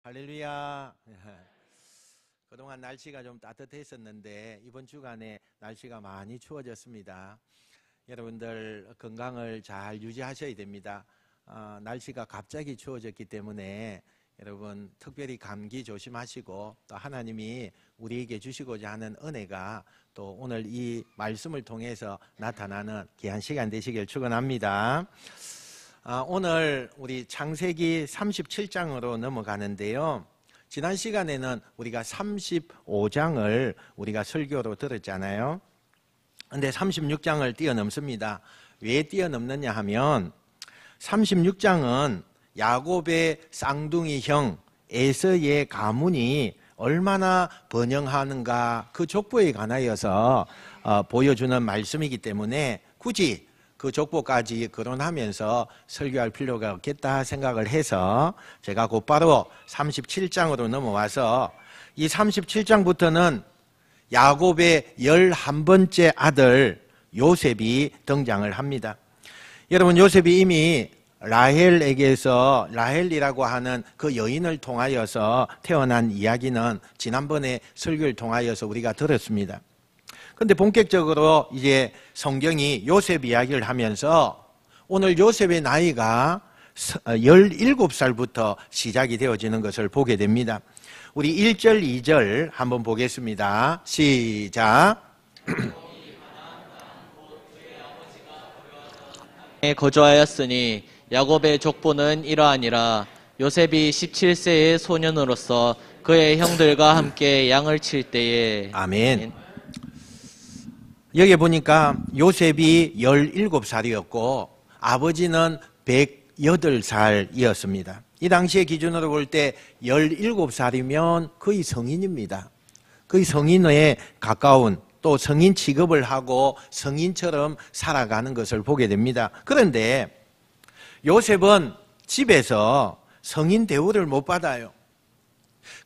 할렐루야. 그동안 날씨가 좀 따뜻했었는데 이번 주간에 날씨가 많이 추워졌습니다. 여러분들 건강을 잘 유지하셔야 됩니다. 날씨가 갑자기 추워졌기 때문에 여러분 특별히 감기 조심하시고, 또 하나님이 우리에게 주시고자 하는 은혜가 또 오늘 이 말씀을 통해서 나타나는 귀한 시간 되시길 축원합니다. 오늘 우리 창세기 37장으로 넘어가는데요. 지난 시간에는 우리가 35장을 우리가 설교로 들었잖아요. 근데 36장을 뛰어넘습니다. 왜 뛰어넘느냐 하면 36장은 야곱의 쌍둥이 형 에서의 가문이 얼마나 번영하는가 그 족보에 관하여서 보여주는 말씀이기 때문에 굳이 그 족보까지 거론하면서 설교할 필요가 없겠다 생각을 해서 제가 곧바로 37장으로 넘어와서 이 37장부터는 야곱의 11번째 아들 요셉이 등장을 합니다. 여러분, 요셉이 이미 라헬에게서, 라헬이라고 하는 그 여인을 통하여서 태어난 이야기는 지난번에 설교를 통하여서 우리가 들었습니다. 근데 본격적으로 이제 성경이 요셉 이야기를 하면서 오늘 요셉의 나이가 17살부터 시작이 되어지는 것을 보게 됩니다. 우리 1절, 2절 한번 보겠습니다. 시작. 거주하였으니 야곱의 족보는 이러하니라. 요셉이 17세의 소년으로서 그의 형들과 함께 양을 칠 때에. 아멘. 여기 보니까 요셉이 17살이었고 아버지는 108살이었습니다. 이 당시의 기준으로 볼 때 17살이면 거의 성인입니다. 거의 성인에 가까운, 또 성인 취급을 하고 성인처럼 살아가는 것을 보게 됩니다. 그런데 요셉은 집에서 성인 대우를 못 받아요.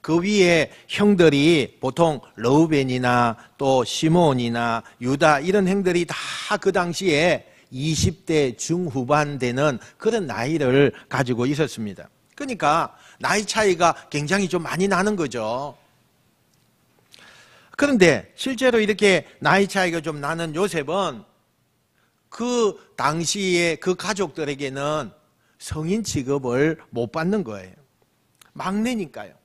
그 위에 형들이 보통 러우벤이나 또 시몬이나 유다 이런 형들이 다 그 당시에 20대 중후반 되는 그런 나이를 가지고 있었습니다. 그러니까 나이 차이가 굉장히 좀 많이 나는 거죠. 그런데 실제로 이렇게 나이 차이가 좀 나는 요셉은 그 당시에 그 가족들에게는 성인 취급을 못 받는 거예요. 막내니까요.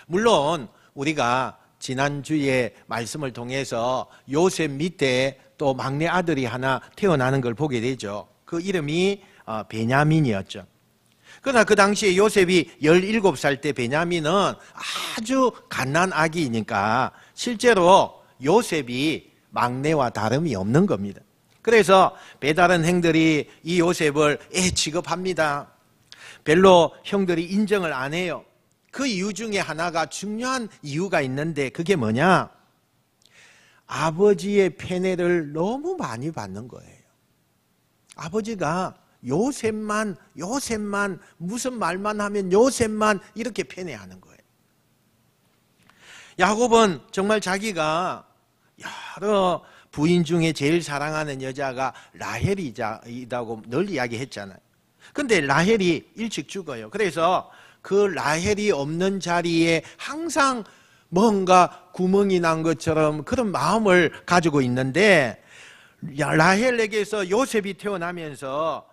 물론 우리가 지난주에 말씀을 통해서 요셉 밑에 또 막내 아들이 하나 태어나는 걸 보게 되죠. 그 이름이 베냐민이었죠. 그러나 그 당시에 요셉이 17살 때 베냐민은 아주 갓난 아기이니까 실제로 요셉이 막내와 다름이 없는 겁니다. 그래서 배다른 형들이 이 요셉을 애 취급합니다. 별로 형들이 인정을 안 해요. 그 이유 중에 하나가, 중요한 이유가 있는데 그게 뭐냐? 아버지의 편애를 너무 많이 받는 거예요. 아버지가 요셉만 무슨 말만 하면 요셉만 이렇게 편애하는 거예요. 야곱은 정말 자기가 여러 부인 중에 제일 사랑하는 여자가 라헬이다고 늘 이야기했잖아요. 근데 라헬이 일찍 죽어요. 그래서 그 라헬이 없는 자리에 항상 뭔가 구멍이 난 것처럼 그런 마음을 가지고 있는데, 라헬에게서 요셉이 태어나면서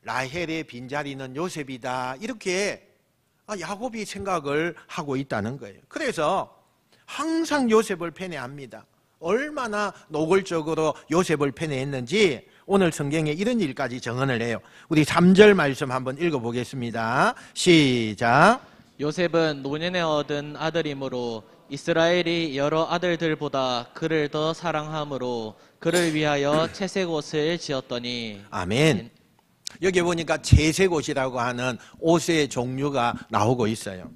라헬의 빈자리는 요셉이다, 이렇게 야곱이 생각을 하고 있다는 거예요. 그래서 항상 요셉을 편애합니다. 얼마나 노골적으로 요셉을 편애했는지 오늘 성경에 이런 일까지 정언을 해요. 우리 3절 말씀 한번 읽어보겠습니다. 시작. 요셉은 노년에 얻은 아들이므로 이스라엘이 여러 아들들보다 그를 더 사랑함으로 그를 위하여 채색 옷을 지었더니. 아멘. 여기 보니까 채색 옷이라고 하는 옷의 종류가 나오고 있어요.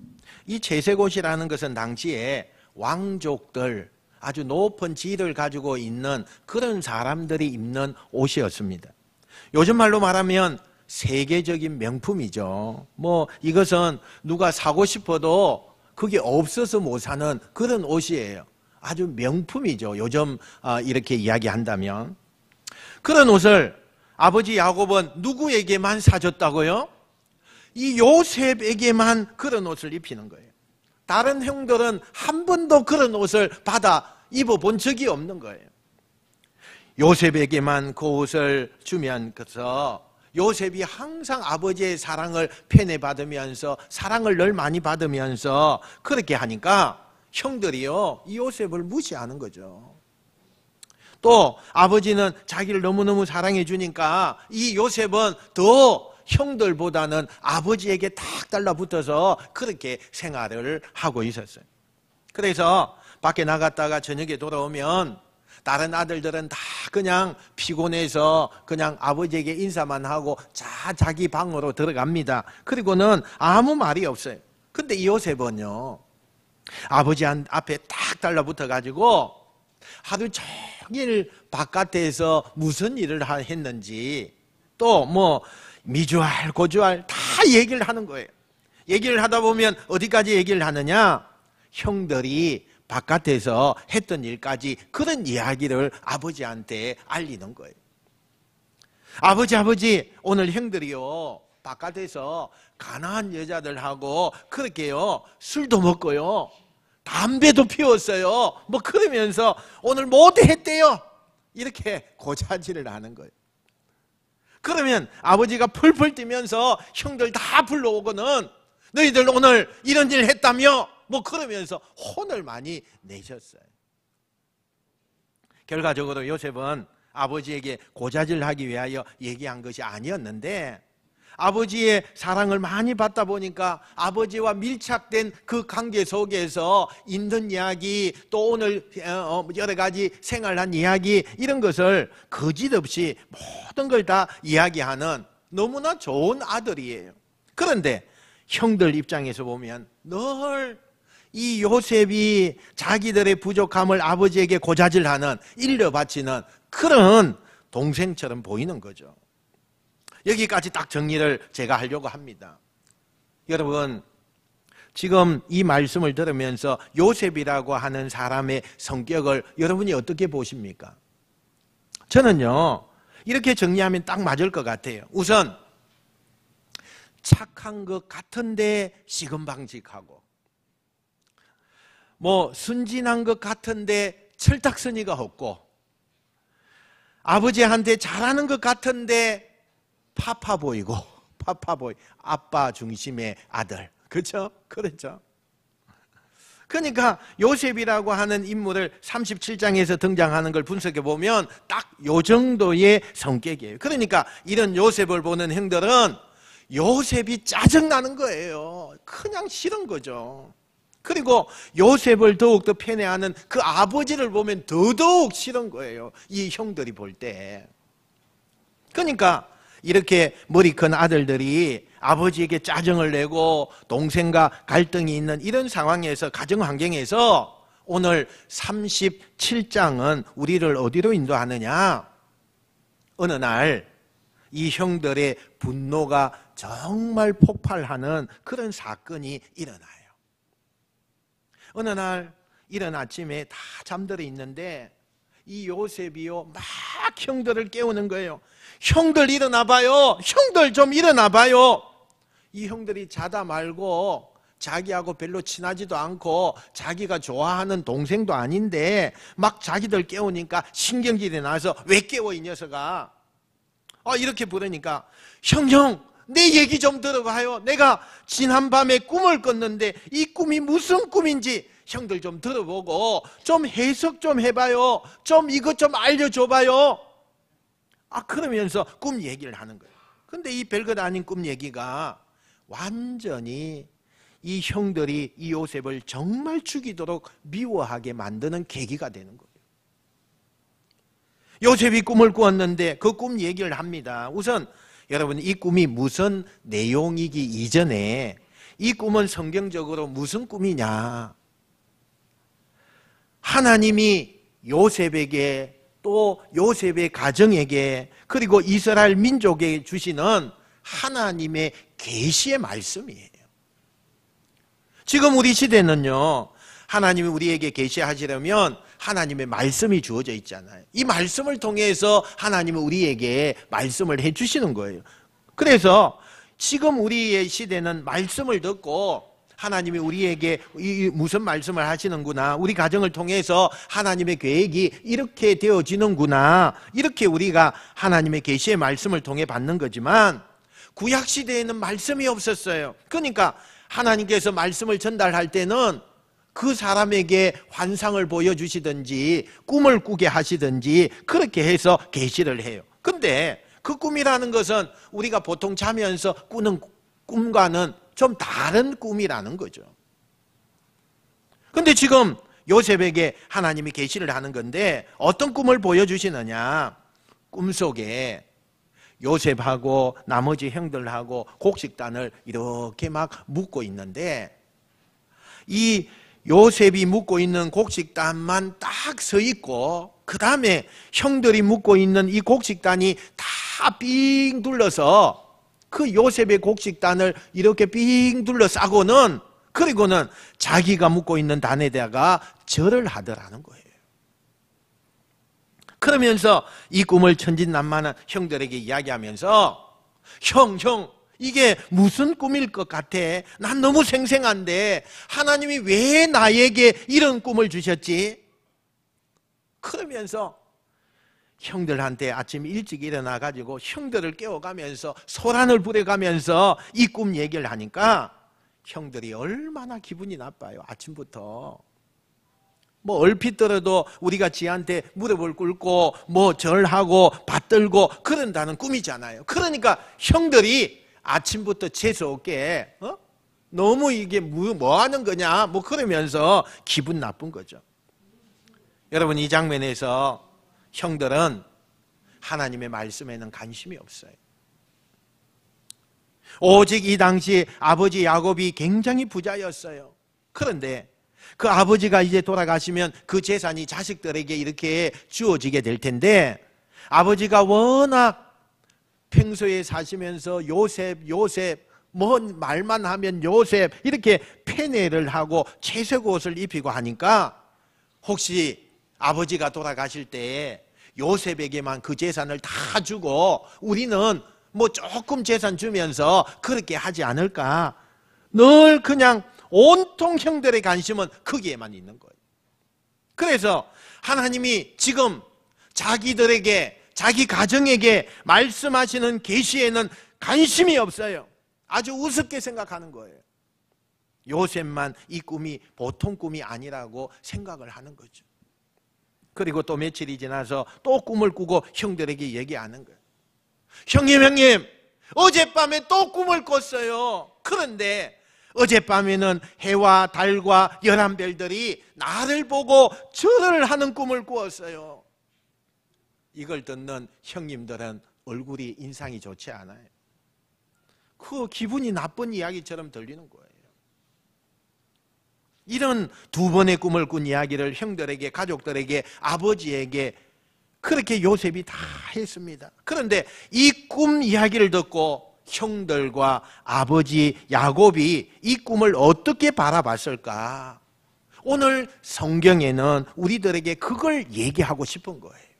이 채색 옷이라는 것은 당시에 왕족들, 아주 높은 지위를 가지고 있는 그런 사람들이 입는 옷이었습니다. 요즘 말로 말하면 세계적인 명품이죠. 이것은 누가 사고 싶어도 그게 없어서 못 사는 그런 옷이에요. 아주 명품이죠. 요즘 이렇게 이야기한다면. 그런 옷을 아버지 야곱은 누구에게만 사줬다고요? 이 요셉에게만 그런 옷을 입히는 거예요. 다른 형들은 한 번도 그런 옷을 받아 입어본 적이 없는 거예요. 요셉에게만 그 옷을 주면서 요셉이 항상 아버지의 사랑을 편애받으면서 사랑을 늘 많이 받으면서 그렇게 하니까 형들이요, 이 요셉을 무시하는 거죠. 또 아버지는 자기를 너무너무 사랑해 주니까 이 요셉은 더 형들보다는 아버지에게 탁 달라붙어서 그렇게 생활을 하고 있었어요. 그래서 밖에 나갔다가 저녁에 돌아오면 다른 아들들은 다 그냥 피곤해서 그냥 아버지에게 인사만 하고 자기 방으로 들어갑니다. 그리고는 아무 말이 없어요. 근데 이 요셉은요, 아버지 앞에 딱 달라붙어 가지고 하루 종일 바깥에서 무슨 일을 했는지 또 뭐 미주알 고주알 다 얘기를 하는 거예요. 얘기를 하다 보면 어디까지 얘기를 하느냐, 형들이 바깥에서 했던 일까지 그런 이야기를 아버지한테 알리는 거예요. 아버지 오늘 형들이요 바깥에서 가난한 여자들하고 그렇게요 술도 먹고요 담배도 피웠어요. 뭐 그러면서 오늘 모두 했대요. 이렇게 고자질을 하는 거예요. 그러면 아버지가 펄펄 뛰면서 형들 다 불러오고는 너희들 오늘 이런 일 했다며 뭐 그러면서 혼을 많이 내셨어요. 결과적으로 요셉은 아버지에게 고자질하기 위하여 얘기한 것이 아니었는데 아버지의 사랑을 많이 받다 보니까 아버지와 밀착된 그 관계 속에서 있는 이야기 또 오늘 여러 가지 생활한 이야기 이런 것을 거짓없이 모든 걸 다 이야기하는 너무나 좋은 아들이에요. 그런데 형들 입장에서 보면 늘 이 요셉이 자기들의 부족함을 아버지에게 고자질하는 일러바치는 그런 동생처럼 보이는 거죠. 여기까지 딱 정리를 제가 하려고 합니다. 여러분 지금 이 말씀을 들으면서 요셉이라고 하는 사람의 성격을 여러분이 어떻게 보십니까? 저는요 이렇게 정리하면 딱 맞을 것 같아요. 우선 착한 것 같은데 시금방직하고 뭐 순진한 것 같은데 철딱서니가 없고 아버지한테 잘하는 것 같은데 파파 보이고 아빠 중심의 아들. 그렇죠? 그렇죠? 그러니까 요셉이라고 하는 인물을 37장에서 등장하는 걸 분석해 보면 딱 요 정도의 성격이에요. 그러니까 이런 요셉을 보는 형들은 요셉이 짜증나는 거예요. 그냥 싫은 거죠. 그리고 요셉을 더욱더 편애하는 그 아버지를 보면 더더욱 싫은 거예요. 이 형들이 볼 때. 그러니까 이렇게 머리 큰 아들들이 아버지에게 짜증을 내고 동생과 갈등이 있는 이런 상황에서 가정 환경에서 오늘 37장은 우리를 어디로 인도하느냐? 어느 날 이 형들의 분노가 정말 폭발하는 그런 사건이 일어나요. 어느 날 이른 아침에 다 잠들어 있는데 이 요셉이요 막 형들을 깨우는 거예요. 형들 일어나 봐요. 형들 좀 일어나 봐요. 이 형들이 자다 말고 자기하고 별로 친하지도 않고 자기가 좋아하는 동생도 아닌데 막 자기들 깨우니까 신경질이 나서 왜 깨워 이 녀석아. 이렇게 부르니까 형 내 얘기 좀 들어봐요. 내가 지난밤에 꿈을 꿨는데 이 꿈이 무슨 꿈인지 형들 좀 들어보고 좀 해석 좀 해봐요. 좀 이것 좀 알려줘봐요. 그러면서 꿈 얘기를 하는 거예요. 근데 이 별것 아닌 꿈 얘기가 완전히 이 형들이 이 요셉을 정말 죽이도록 미워하게 만드는 계기가 되는 거예요. 요셉이 꿈을 꾸었는데 그 꿈 얘기를 합니다. 우선 여러분 이 꿈이 무슨 내용이기 이전에 이 꿈은 성경적으로 무슨 꿈이냐? 하나님이 요셉에게 또 요셉의 가정에게 그리고 이스라엘 민족에게 주시는 하나님의 계시의 말씀이에요. 지금 우리 시대는요 하나님이 우리에게 계시하시려면 하나님의 말씀이 주어져 있잖아요. 이 말씀을 통해서 하나님은 우리에게 말씀을 해주시는 거예요. 그래서 지금 우리의 시대는 말씀을 듣고 하나님이 우리에게 무슨 말씀을 하시는구나, 우리 가정을 통해서 하나님의 계획이 이렇게 되어지는구나, 이렇게 우리가 하나님의 계시의 말씀을 통해 받는 거지만 구약시대에는 말씀이 없었어요. 그러니까 하나님께서 말씀을 전달할 때는 그 사람에게 환상을 보여주시든지 꿈을 꾸게 하시든지 그렇게 해서 계시를 해요. 근데 그 꿈이라는 것은 우리가 보통 자면서 꾸는 꿈과는 좀 다른 꿈이라는 거죠. 근데 지금 요셉에게 하나님이 계시를 하는 건데 어떤 꿈을 보여주시느냐, 꿈속에 요셉하고 나머지 형들하고 곡식단을 이렇게 막 묶고 있는데 이 요셉이 묶고 있는 곡식단만 딱 서 있고 그 다음에 형들이 묶고 있는 이 곡식단이 다 삥 둘러서 그 요셉의 곡식단을 이렇게 삥 둘러싸고는, 그리고는 자기가 묶고 있는 단에다가 절을 하더라는 거예요. 그러면서 이 꿈을 천진난만한 형들에게 이야기하면서 형 이게 무슨 꿈일 것 같아? 난 너무 생생한데 하나님이 왜 나에게 이런 꿈을 주셨지? 그러면서 형들한테 아침 일찍 일어나가지고 형들을 깨워가면서 소란을 부려가면서 이 꿈 얘기를 하니까 형들이 얼마나 기분이 나빠요. 아침부터 뭐 얼핏 들어도 우리가 지한테 무릎을 꿇고 뭐 절하고 받들고 그런다는 꿈이잖아요. 그러니까 형들이 아침부터 재수없게 너무 이게 뭐 하는 거냐 뭐 그러면서 기분 나쁜 거죠. 여러분, 이 장면에서 형들은 하나님의 말씀에는 관심이 없어요. 오직 이 당시 아버지 야곱이 굉장히 부자였어요. 그런데 그 아버지가 이제 돌아가시면 그 재산이 자식들에게 이렇게 주어지게 될 텐데, 아버지가 워낙 평소에 사시면서 요셉 뭔 말만 하면 요셉 이렇게 패내를 하고 채색 옷을 입히고 하니까 혹시 아버지가 돌아가실 때 요셉에게만 그 재산을 다 주고 우리는 뭐 조금 재산 주면서 그렇게 하지 않을까, 늘 그냥 온통 형들의 관심은 거기에만 있는 거예요. 그래서 하나님이 지금 자기들에게, 자기 가정에게 말씀하시는 계시에는 관심이 없어요. 아주 우습게 생각하는 거예요. 요셉만 이 꿈이 보통 꿈이 아니라고 생각을 하는 거죠. 그리고 또 며칠이 지나서 또 꿈을 꾸고 형들에게 얘기하는 거예요. 형님, 어젯밤에 또 꿈을 꿨어요. 그런데 어젯밤에는 해와 달과 열한 별들이 나를 보고 절을 하는 꿈을 꾸었어요. 이걸 듣는 형님들은 얼굴이 인상이 좋지 않아요. 그 기분이 나쁜 이야기처럼 들리는 거예요. 이런 두 번의 꿈을 꾼 이야기를 형들에게, 가족들에게, 아버지에게 그렇게 요셉이 다 했습니다. 그런데 이 꿈 이야기를 듣고 형들과 아버지 야곱이 이 꿈을 어떻게 바라봤을까? 오늘 성경에는 우리들에게 그걸 얘기하고 싶은 거예요.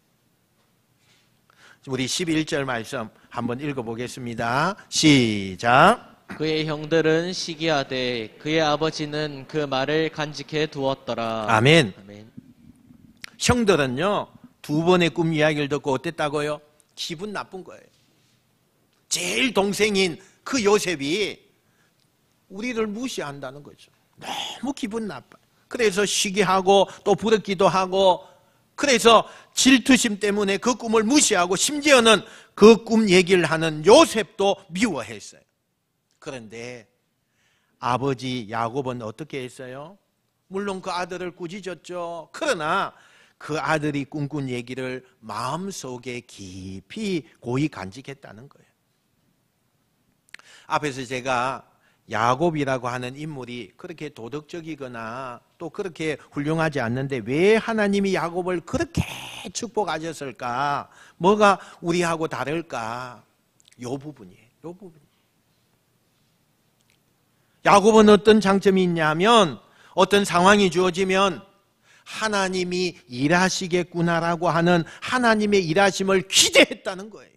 우리 11절 말씀 한번 읽어보겠습니다. 시작. 그의 형들은 시기하되 그의 아버지는 그 말을 간직해 두었더라. 아멘. 아멘. 형들은요, 두 번의 꿈 이야기를 듣고 어땠다고요? 기분 나쁜 거예요. 제일 동생인 그 요셉이 우리를 무시한다는 거죠. 너무 기분 나빠. 그래서 시기하고 또 부럽기도 하고, 그래서 질투심 때문에 그 꿈을 무시하고 심지어는 그 꿈 얘기를 하는 요셉도 미워했어요. 그런데 아버지 야곱은 어떻게 했어요? 물론 그 아들을 꾸짖었죠. 그러나 그 아들이 꿈꾼 얘기를 마음속에 깊이 고이 간직했다는 거예요. 앞에서 제가 야곱이라고 하는 인물이 그렇게 도덕적이거나 또 그렇게 훌륭하지 않는데 왜 하나님이 야곱을 그렇게 축복하셨을까? 뭐가 우리하고 다를까? 요 부분이에요. 요 부분. 야곱은 어떤 장점이 있냐면, 어떤 상황이 주어지면 하나님이 일하시겠구나라고 하는 하나님의 일하심을 기대했다는 거예요.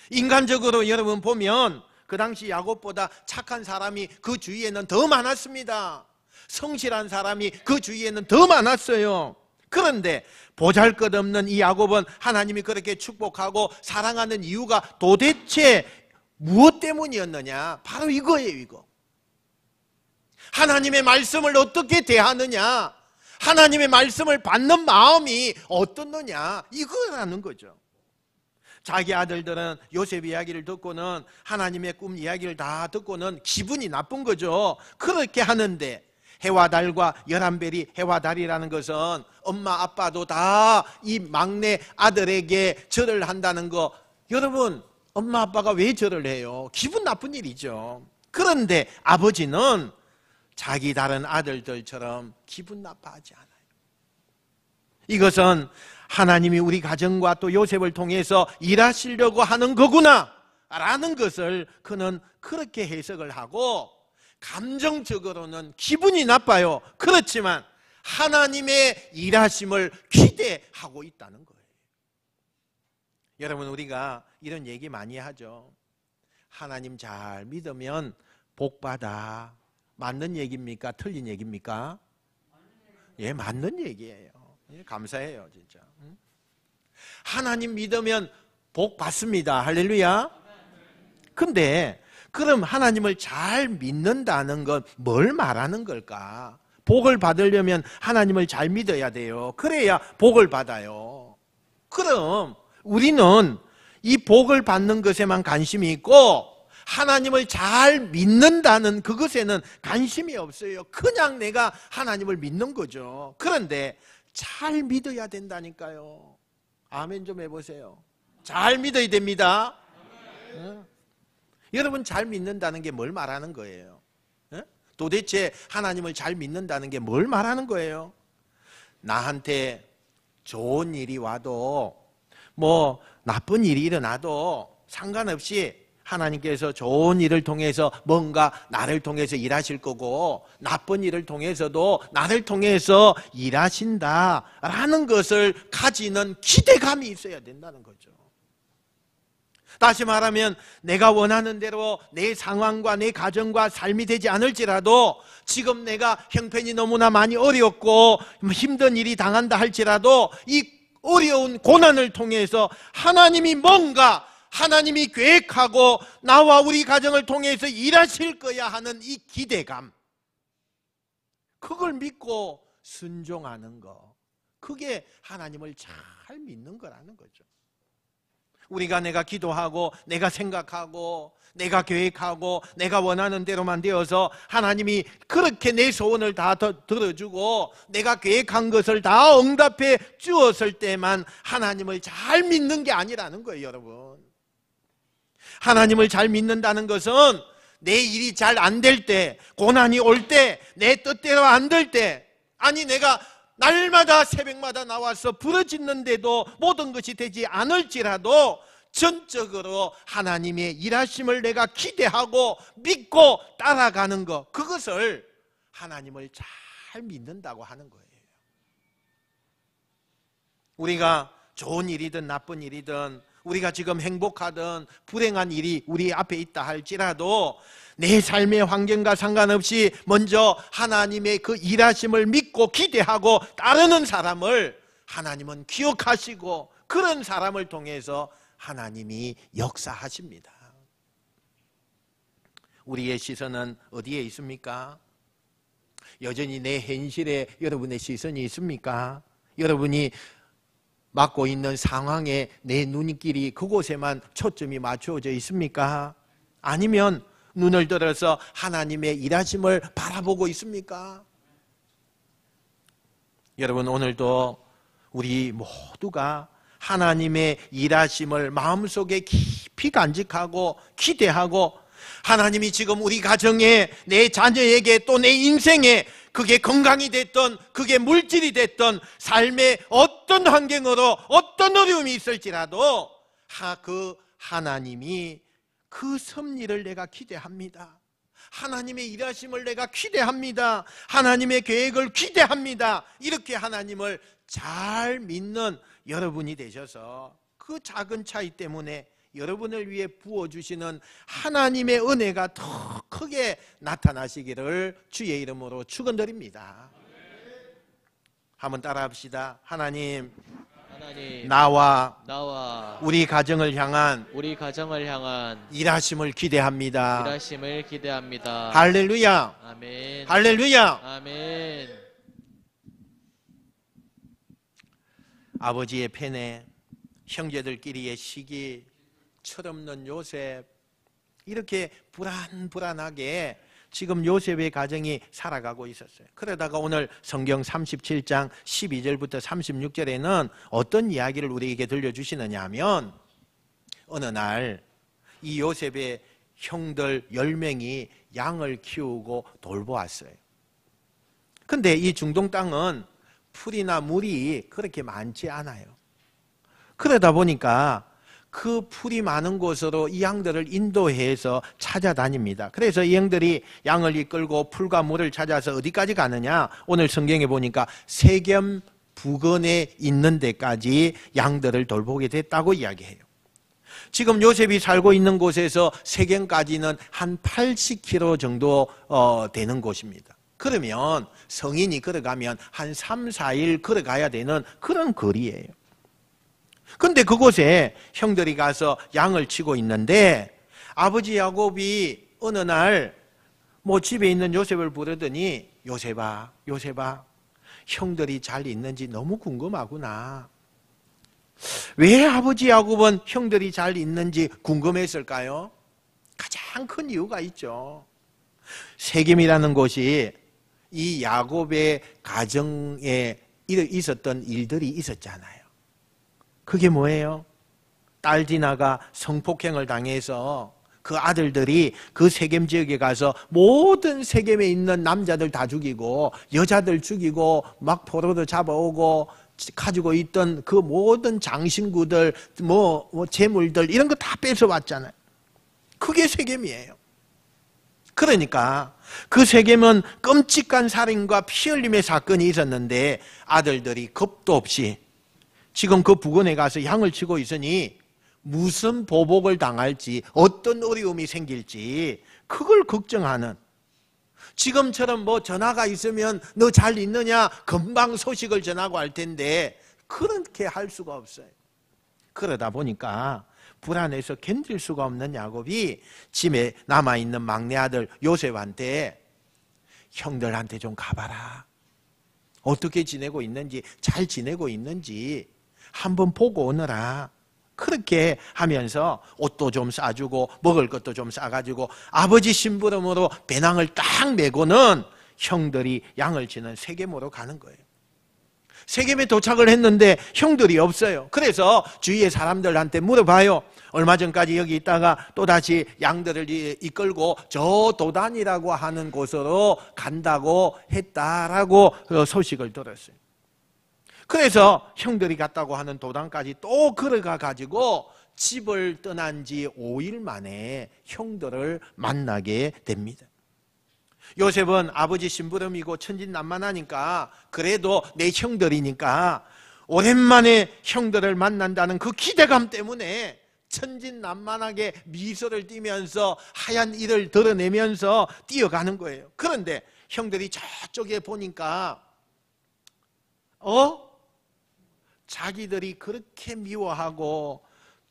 인간적으로 여러분 보면 그 당시 야곱보다 착한 사람이 그 주위에는 더 많았습니다. 성실한 사람이 그 주위에는 더 많았어요. 그런데 보잘것없는 이 야곱은 하나님이 그렇게 축복하고 사랑하는 이유가 도대체 무엇 때문이었느냐? 바로 이거예요. 이거. 하나님의 말씀을 어떻게 대하느냐, 하나님의 말씀을 받는 마음이 어떻느냐, 이거라는 거죠. 자기 아들들은 요셉 이야기를 듣고는, 하나님의 꿈 이야기를 다 듣고는 기분이 나쁜 거죠. 그렇게 하는데, 해와 달과 11별이 해와 달이라는 것은 엄마 아빠도 다 이 막내 아들에게 절을 한다는 거, 여러분 엄마 아빠가 왜 절을 해요? 기분 나쁜 일이죠. 그런데 아버지는 자기 다른 아들들처럼 기분 나빠하지 않아요. 이것은 하나님이 우리 가정과 또 요셉을 통해서 일하시려고 하는 거구나 라는 것을 그는 그렇게 해석을 하고, 감정적으로는 기분이 나빠요. 그렇지만 하나님의 일하심을 기대하고 있다는 거예요. 여러분, 우리가 이런 얘기 많이 하죠. 하나님 잘 믿으면 복 받아. 맞는 얘기입니까? 틀린 얘기입니까? 예, 맞는 얘기예요. 예, 감사해요, 진짜. 하나님 믿으면 복 받습니다. 할렐루야. 근데 그럼 하나님을 잘 믿는다는 건 뭘 말하는 걸까? 복을 받으려면 하나님을 잘 믿어야 돼요. 그래야 복을 받아요. 그럼 우리는 이 복을 받는 것에만 관심이 있고 하나님을 잘 믿는다는 그것에는 관심이 없어요. 그냥 내가 하나님을 믿는 거죠. 그런데 잘 믿어야 된다니까요. 아멘 좀 해보세요. 잘 믿어야 됩니다. 여러분, 잘 믿는다는 게 뭘 말하는 거예요? 도대체 하나님을 잘 믿는다는 게 뭘 말하는 거예요? 나한테 좋은 일이 와도 뭐 나쁜 일이 일어나도 상관없이 하나님께서 좋은 일을 통해서 뭔가 나를 통해서 일하실 거고, 나쁜 일을 통해서도 나를 통해서 일하신다라는 것을 가지는 기대감이 있어야 된다는 거죠. 다시 말하면 내가 원하는 대로 내 상황과 내 가정과 삶이 되지 않을지라도, 지금 내가 형편이 너무나 많이 어렵고 힘든 일이 당한다 할지라도 이 어려운 고난을 통해서 하나님이 뭔가, 하나님이 계획하고 나와 우리 가정을 통해서 일하실 거야 하는 이 기대감, 그걸 믿고 순종하는 거, 그게 하나님을 잘 믿는 거라는 거죠. 우리가 내가 기도하고 내가 생각하고 내가 계획하고 내가 원하는 대로만 되어서 하나님이 그렇게 내 소원을 다 들어주고 내가 계획한 것을 다 응답해 주었을 때만 하나님을 잘 믿는 게 아니라는 거예요. 여러분, 하나님을 잘 믿는다는 것은 내 일이 잘 안 될 때, 고난이 올 때, 내 뜻대로 안 될 때, 아니 내가 날마다 새벽마다 나와서 부르짖는데도 모든 것이 되지 않을지라도 전적으로 하나님의 일하심을 내가 기대하고 믿고 따라가는 것, 그것을 하나님을 잘 믿는다고 하는 거예요. 우리가 좋은 일이든 나쁜 일이든, 우리가 지금 행복하든 불행한 일이 우리 앞에 있다 할지라도 내 삶의 환경과 상관없이 먼저 하나님의 그 일하심을 믿고 기대하고 따르는 사람을 하나님은 기억하시고, 그런 사람을 통해서 하나님이 역사하십니다. 우리의 시선은 어디에 있습니까? 여전히 내 현실에 여러분의 시선이 있습니까? 여러분이 맡고 있는 상황에 내 눈길이 그곳에만 초점이 맞추어져 있습니까? 아니면 눈을 들어서 하나님의 일하심을 바라보고 있습니까? 여러분, 오늘도 우리 모두가 하나님의 일하심을 마음속에 깊이 간직하고 기대하고, 하나님이 지금 우리 가정에, 내 자녀에게, 또 내 인생에, 그게 건강이 됐던, 그게 물질이 됐던, 삶의 어떤 환경으로 어떤 어려움이 있을지라도 그 하나님이 그 섭리를 내가 기대합니다. 하나님의 일하심을 내가 기대합니다. 하나님의 계획을 기대합니다. 이렇게 하나님을 잘 믿는 여러분이 되셔서 그 작은 차이 때문에 여러분을 위해 부어주시는 하나님의 은혜가 더 크게 나타나시기를 주의 이름으로 축원드립니다. 한번 따라합시다. 하나님, 나와 우리 가정을 향한 일하심을 기대합니다. 할렐루야. 아멘. 할렐루야. 아멘. 아버지의 팬에 형제들끼리의 시기, 철없는 요셉, 이렇게 불안하게 지금 요셉의 가정이 살아가고 있었어요. 그러다가 오늘 성경 37장 12절부터 36절에는 어떤 이야기를 우리에게 들려주시느냐 하면, 어느 날 이 요셉의 형들 10명이 양을 키우고 돌보았어요. 근데 이 중동 땅은 풀이나 물이 그렇게 많지 않아요. 그러다 보니까 그 풀이 많은 곳으로 이 양들을 인도해서 찾아다닙니다. 그래서 이 양들이 양을 이끌고 풀과 물을 찾아서 어디까지 가느냐? 오늘 성경에 보니까 세겜 부근에 있는 데까지 양들을 돌보게 됐다고 이야기해요. 지금 요셉이 살고 있는 곳에서 세겜까지는 한 80km 정도 되는 곳입니다. 그러면 성인이 걸어가면 한 3, 4일 걸어가야 되는 그런 거리예요. 근데 그곳에 형들이 가서 양을 치고 있는데, 아버지 야곱이 어느 날 집에 있는 요셉을 부르더니, 요셉아, 형들이 잘 있는지 너무 궁금하구나. 왜 아버지 야곱은 형들이 잘 있는지 궁금했을까요? 가장 큰 이유가 있죠. 세겜이라는 곳이 이 야곱의 가정에 있었던 일들이 있었잖아요. 그게 뭐예요? 딸 디나가 성폭행을 당해서 그 아들들이 그 세겜 지역에 가서 모든 세겜에 있는 남자들 다 죽이고 여자들 죽이고 막 포로도 잡아오고 가지고 있던 그 모든 장신구들, 재물들 이런 거 다 뺏어왔잖아요. 그게 세겜이에요. 그러니까 그 세겜은 끔찍한 살인과 피 흘림의 사건이 있었는데, 아들들이 겁도 없이 지금 그 부근에 가서 양을 치고 있으니 무슨 보복을 당할지, 어떤 어려움이 생길지 그걸 걱정하는, 지금처럼 전화가 있으면 너 잘 있느냐 금방 소식을 전하고 할 텐데 그렇게 할 수가 없어요. 그러다 보니까 불안해서 견딜 수가 없는 야곱이 집에 남아있는 막내 아들 요셉한테, 형들한테 좀 가봐라, 어떻게 지내고 있는지, 잘 지내고 있는지 한번 보고 오너라. 그렇게 하면서 옷도 좀 싸주고 먹을 것도 좀 싸가지고 아버지 심부름으로 배낭을 딱 메고는 형들이 양을 치는 세겜으로 가는 거예요. 세겜에 도착을 했는데 형들이 없어요. 그래서 주위의 사람들한테 물어봐요. 얼마 전까지 여기 있다가 또다시 양들을 이끌고 저 도단이라고 하는 곳으로 간다고 했다라고 소식을 들었어요. 그래서 형들이 갔다고 하는 도단까지 또 걸어가 가지고 집을 떠난 지 5일 만에 형들을 만나게 됩니다. 요셉은 아버지 심부름이고 천진난만하니까, 그래도 내 형들이니까 오랜만에 형들을 만난다는 그 기대감 때문에 천진난만하게 미소를 띠면서 하얀 이를 드러내면서 뛰어가는 거예요. 그런데 형들이 저쪽에 보니까 자기들이 그렇게 미워하고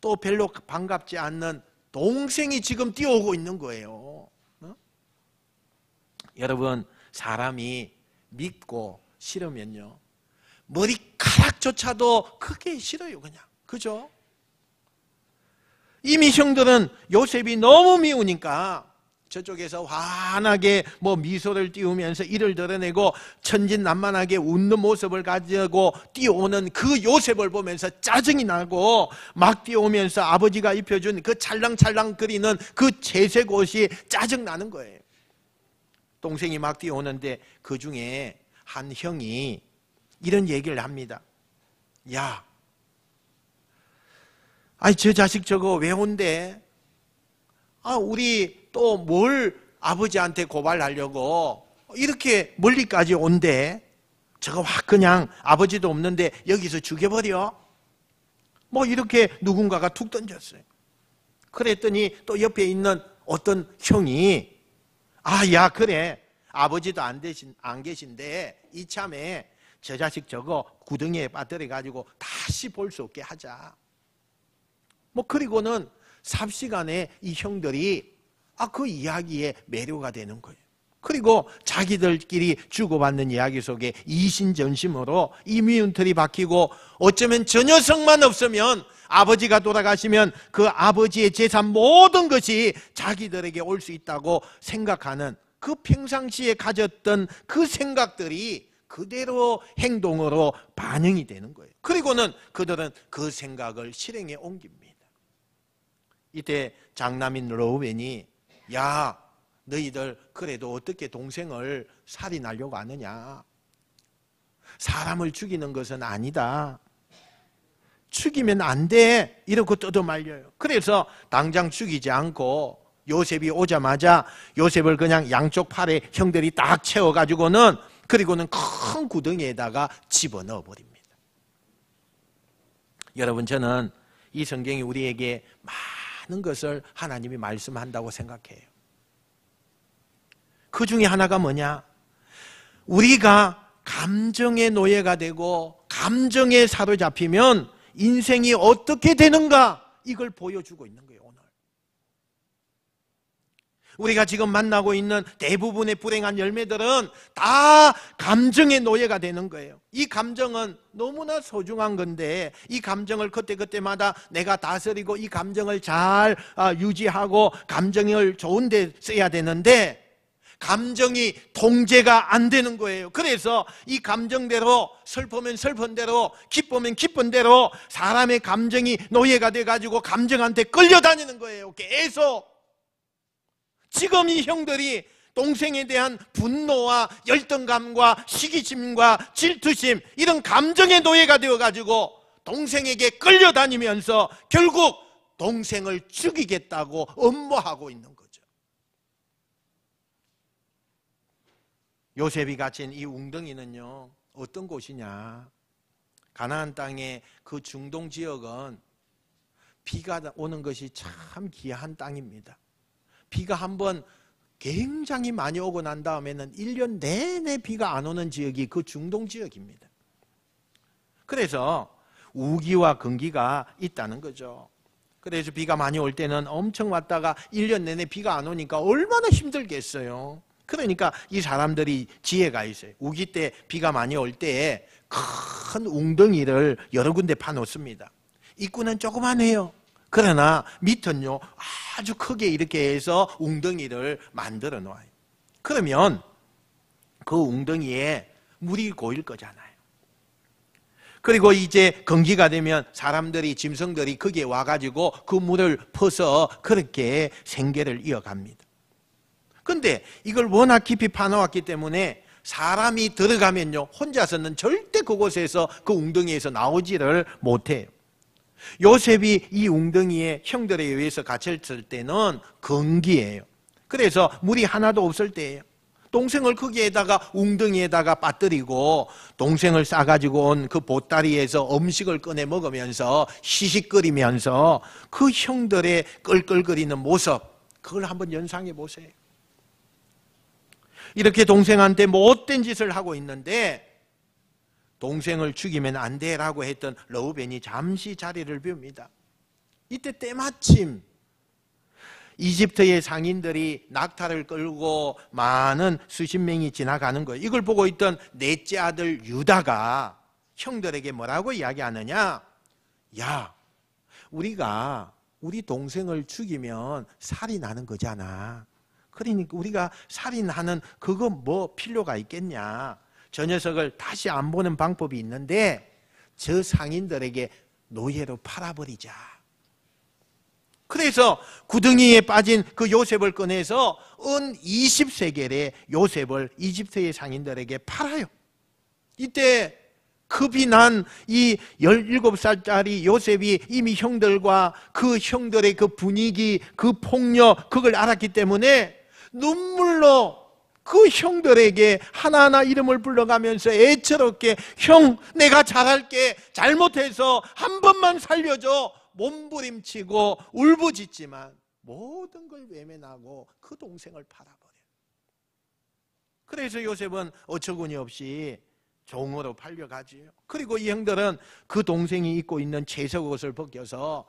또 별로 반갑지 않는 동생이 지금 뛰어오고 있는 거예요. 여러분, 사람이 믿고 싫으면요, 머리카락조차도 그게 싫어요. 그냥, 그죠? 이미 형들은 요셉이 너무 미우니까 저쪽에서 환하게 미소를 띄우면서 이를 드러내고 천진난만하게 웃는 모습을 가지고 뛰어오는 그 요셉을 보면서 짜증이 나고, 막 뛰어오면서 아버지가 입혀준 그 찰랑찰랑거리는 그 채색 옷이 짜증나는 거예요. 동생이 막 뛰어오는데 그 중에 한 형이 이런 얘기를 합니다. 야, 저 자식 저거 왜 온대? 우리 또 뭘 아버지한테 고발하려고 이렇게 멀리까지 온대? 저거 확 그냥 아버지도 없는데 여기서 죽여버려? 이렇게 누군가가 툭 던졌어요. 그랬더니 또 옆에 있는 어떤 형이 야 그래 아버지도 안 계신데 이참에 저 자식 저거 구덩이에 빠뜨려 가지고 다시 볼 수 없게 하자. 그리고는 삽시간에 이 형들이 그 이야기에 매료가 되는 거예요. 그리고 자기들끼리 주고받는 이야기 속에 이신전심으로 이 미운털이 박히고, 어쩌면 저 녀석만 없으면, 아버지가 돌아가시면 그 아버지의 재산 모든 것이 자기들에게 올 수 있다고 생각하는, 그 평상시에 가졌던 그 생각들이 그대로 행동으로 반영이 되는 거예요. 그리고는 그들은 그 생각을 실행에 옮깁니다. 이때 장남인 르우벤이 야 너희들 그래도 어떻게 동생을 살인하려고 하느냐, 사람을 죽이는 것은 아니다, 죽이면 안 돼, 이러고 뜯어말려요. 그래서 당장 죽이지 않고 요셉이 오자마자 요셉을 그냥 양쪽 팔에 형들이 딱 채워가지고는, 그리고는 큰 구덩이에다가 집어넣어 버립니다. 여러분, 저는 이 성경이 우리에게 많은 것을 하나님이 말씀한다고 생각해요. 그 중에 하나가 뭐냐? 우리가 감정의 노예가 되고 감정에 사로잡히면 인생이 어떻게 되는가, 이걸 보여주고 있는 거예요. 오늘 우리가 지금 만나고 있는 대부분의 불행한 열매들은 다 감정의 노예가 되는 거예요. 이 감정은 너무나 소중한 건데, 이 감정을 그때그때마다 내가 다스리고 이 감정을 잘 유지하고 감정을 좋은 데 써야 되는데, 감정이 통제가 안 되는 거예요. 그래서 이 감정대로, 슬프면 슬픈 대로, 기쁘면 기쁜 대로 사람의 감정이 노예가 돼가지고 감정한테 끌려다니는 거예요. 계속. 지금 이 형들이 동생에 대한 분노와 열등감과 시기심과 질투심, 이런 감정의 노예가 되어가지고 동생에게 끌려다니면서 결국 동생을 죽이겠다고 엄모하고 있는 거죠. 요셉이 갇힌 이 웅덩이는요, 어떤 곳이냐? 가나안 땅의 그 중동 지역은 비가 오는 것이 참 귀한 땅입니다. 비가 한번 굉장히 많이 오고 난 다음에는 1년 내내 비가 안 오는 지역이 그 중동 지역입니다. 그래서 우기와 건기가 있다는 거죠. 그래서 비가 많이 올 때는 엄청 왔다가 1년 내내 비가 안 오니까 얼마나 힘들겠어요. 그러니까 이 사람들이 지혜가 있어요. 우기 때 비가 많이 올 때 큰 웅덩이를 여러 군데 파놓습니다. 입구는 조그만해요. 그러나 밑은요 아주 크게 이렇게 해서 웅덩이를 만들어 놓아요. 그러면 그 웅덩이에 물이 고일 거잖아요. 그리고 이제 건기가 되면 사람들이, 짐승들이 거기에 와가지고 그 물을 퍼서 그렇게 생계를 이어갑니다. 근데 이걸 워낙 깊이 파놓았기 때문에 사람이 들어가면요 혼자서는 절대 그곳에서, 그 웅덩이에서 나오지를 못해요. 요셉이 이 웅덩이에 형들에 의해서 갇혔을 때는 건기예요. 그래서 물이 하나도 없을 때예요. 동생을 거기에다가 웅덩이에다가 빠뜨리고 동생을 싸가지고 온 그 보따리에서 음식을 꺼내 먹으면서 시식거리면서 그 형들의 끌끌거리는 모습, 그걸 한번 연상해 보세요. 이렇게 동생한테 못된 짓을 하고 있는데 동생을 죽이면 안 돼라고 했던 르우벤이 잠시 자리를 비웁니다. 이때 때마침 이집트의 상인들이 낙타를 끌고 많은 수십 명이 지나가는 거예요. 이걸 보고 있던 넷째 아들 유다가 형들에게 뭐라고 이야기하느냐? 야, 우리가 우리 동생을 죽이면 살인하는 거잖아. 그러니까 우리가 살인하는 그거 뭐 필요가 있겠냐? 저 녀석을 다시 안 보는 방법이 있는데 저 상인들에게 노예로 팔아버리자. 그래서 구덩이에 빠진 그 요셉을 꺼내서 은 20세겔에 요셉을 이집트의 상인들에게 팔아요. 이때 급이 난 이 17살짜리 요셉이 이미 형들과 그 형들의 그 분위기, 그 폭력, 그걸 알았기 때문에 눈물로 그 형들에게 하나하나 이름을 불러가면서 애처롭게, 형 내가 잘할게, 잘못해서 한 번만 살려줘, 몸부림치고 울부짖지만 모든 걸 외면하고 그 동생을 팔아버려요. 그래서 요셉은 어처구니 없이 종으로 팔려가지요. 그리고 이 형들은 그 동생이 입고 있는 채석옷을 벗겨서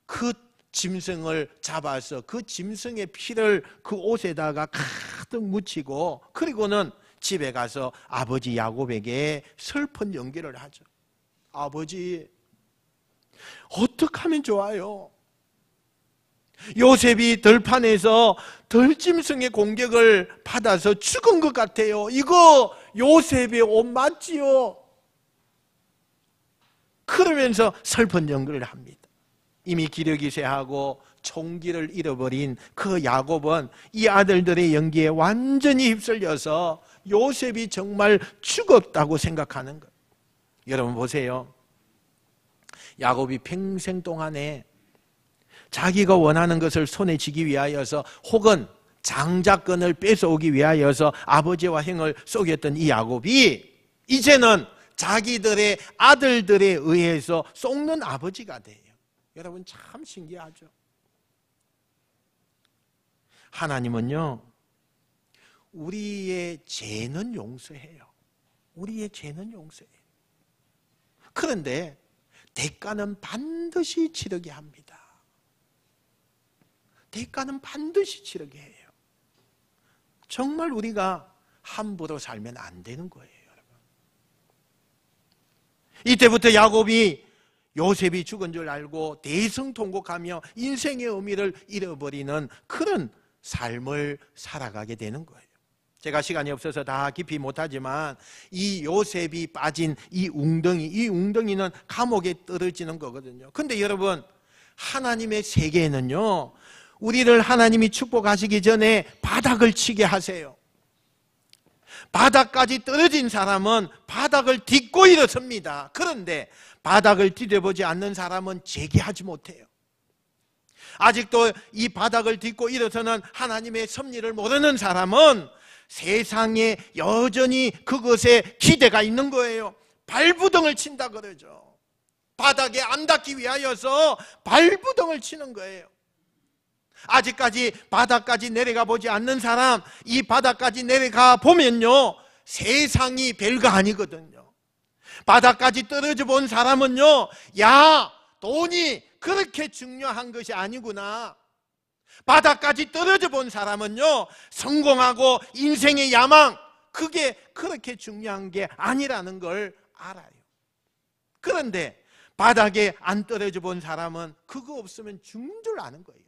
그 짐승을 잡아서 그 짐승의 피를 그 옷에다가 가득 묻히고, 그리고는 집에 가서 아버지 야곱에게 슬픈 연기를 하죠. 아버지, 어떻게 하면 좋아요? 요셉이 들판에서 들짐승의 공격을 받아서 죽은 것 같아요. 이거 요셉의 옷 맞지요? 그러면서 슬픈 연기를 합니다. 이미 기력이 쇠하고 총기를 잃어버린 그 야곱은 이 아들들의 연기에 완전히 휩쓸려서 요셉이 정말 죽었다고 생각하는 거예요. 여러분 보세요. 야곱이 평생 동안에 자기가 원하는 것을 손에 쥐기 위하여서 혹은 장자권을 뺏어오기 위하여서 아버지와 형을 속였던 이 야곱이 이제는 자기들의 아들들에 의해서 속는 아버지가 돼요. 여러분 참 신기하죠. 하나님은요, 우리의 죄는 용서해요. 우리의 죄는 용서해요. 그런데 대가는 반드시 치르게 합니다. 대가는 반드시 치르게 해요. 정말 우리가 함부로 살면 안 되는 거예요, 여러분. 이때부터 야곱이 요셉이 죽은 줄 알고 대성통곡하며 인생의 의미를 잃어버리는 그런 삶을 살아가게 되는 거예요. 제가 시간이 없어서 다 깊이 못하지만 이 요셉이 빠진 이 웅덩이는 감옥에 떨어지는 거거든요. 근데 여러분, 하나님의 세계에는요, 우리를 하나님이 축복하시기 전에 바닥을 치게 하세요. 바닥까지 떨어진 사람은 바닥을 딛고 일어섭니다. 그런데 바닥을 디뎌보지 않는 사람은 재기하지 못해요. 아직도 이 바닥을 딛고 일어서는 하나님의 섭리를 모르는 사람은 세상에 여전히 그것에 기대가 있는 거예요. 발부덩을 친다 그러죠. 바닥에 안 닿기 위하여서 발부덩을 치는 거예요. 아직까지 바닥까지 내려가 보지 않는 사람, 이 바닥까지 내려가 보면요, 세상이 별거 아니거든요. 바닥까지 떨어져 본 사람은요, 야, 돈이 그렇게 중요한 것이 아니구나. 바닥까지 떨어져 본 사람은요, 성공하고 인생의 야망, 그게 그렇게 중요한 게 아니라는 걸 알아요. 그런데 바닥에 안 떨어져 본 사람은 그거 없으면 죽는 줄 아는 거예요.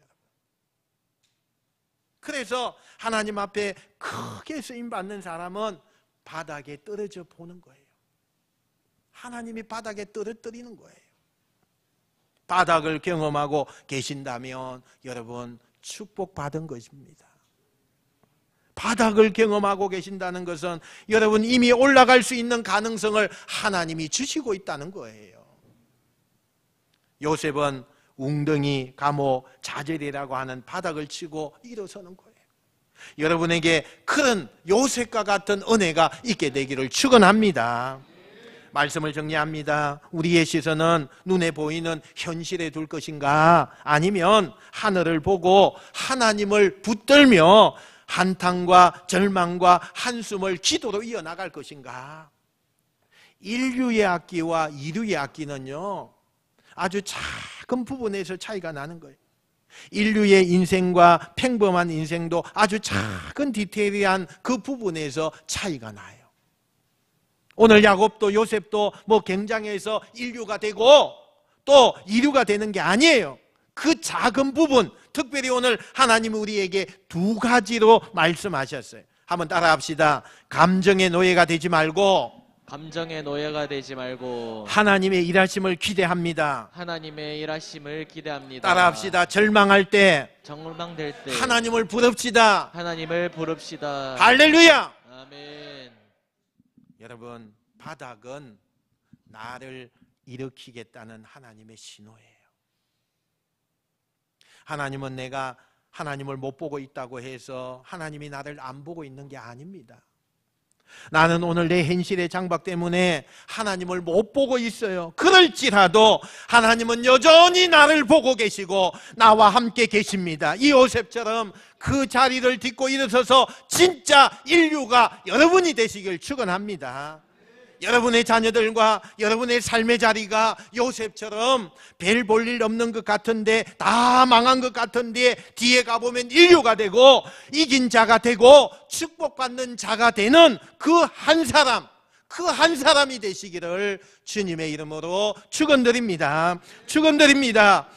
그래서 하나님 앞에 크게 쓰임받는 사람은 바닥에 떨어져 보는 거예요. 하나님이 바닥에 떨어뜨리는 거예요. 바닥을 경험하고 계신다면 여러분 축복받은 것입니다. 바닥을 경험하고 계신다는 것은 여러분 이미 올라갈 수 있는 가능성을 하나님이 주시고 있다는 거예요. 요셉은 웅덩이, 감옥, 자젤이라고 하는 바닥을 치고 일어서는 거예요. 여러분에게 그런 요셉과 같은 은혜가 있게 되기를 축원합니다. 말씀을 정리합니다. 우리의 시선은 눈에 보이는 현실에 둘 것인가, 아니면 하늘을 보고 하나님을 붙들며 한탄과 절망과 한숨을 기도로 이어나갈 것인가. 인류의 악기와 이류의 악기는요, 아주 작은 부분에서 차이가 나는 거예요. 인류의 인생과 평범한 인생도 아주 작은 디테일한 그 부분에서 차이가 나요. 오늘 야곱도 요셉도 뭐 경장에서 인류가 되고 또 이류가 되는 게 아니에요. 그 작은 부분, 특별히 오늘 하나님이 우리에게 두 가지로 말씀하셨어요. 한번 따라합시다. 감정의 노예가 되지 말고 감정의 노예가 되지 말고 하나님의 일하심을 기대합니다. 하나님의 일하심을 기대합니다. 따라합시다. 절망할 때 절망될 때 하나님을 부릅시다. 하나님을 부릅시다. 할렐루야. 아멘. 여러분, 바닥은 나를 일으키겠다는 하나님의 신호예요. 하나님은 내가 하나님을 못 보고 있다고 해서 하나님이 나를 안 보고 있는 게 아닙니다. 나는 오늘 내 현실의 장박 때문에 하나님을 못 보고 있어요. 그럴지라도 하나님은 여전히 나를 보고 계시고 나와 함께 계십니다. 이 요셉처럼 그 자리를 딛고 일어서서 진짜 인류가 여러분이 되시길 축원합니다. 여러분의 자녀들과 여러분의 삶의 자리가 요셉처럼 별 볼 일 없는 것 같은데, 다 망한 것 같은데, 뒤에 가보면 인류가 되고 이긴 자가 되고 축복받는 자가 되는 그 한 사람이 되시기를 주님의 이름으로 축원드립니다. 축원드립니다.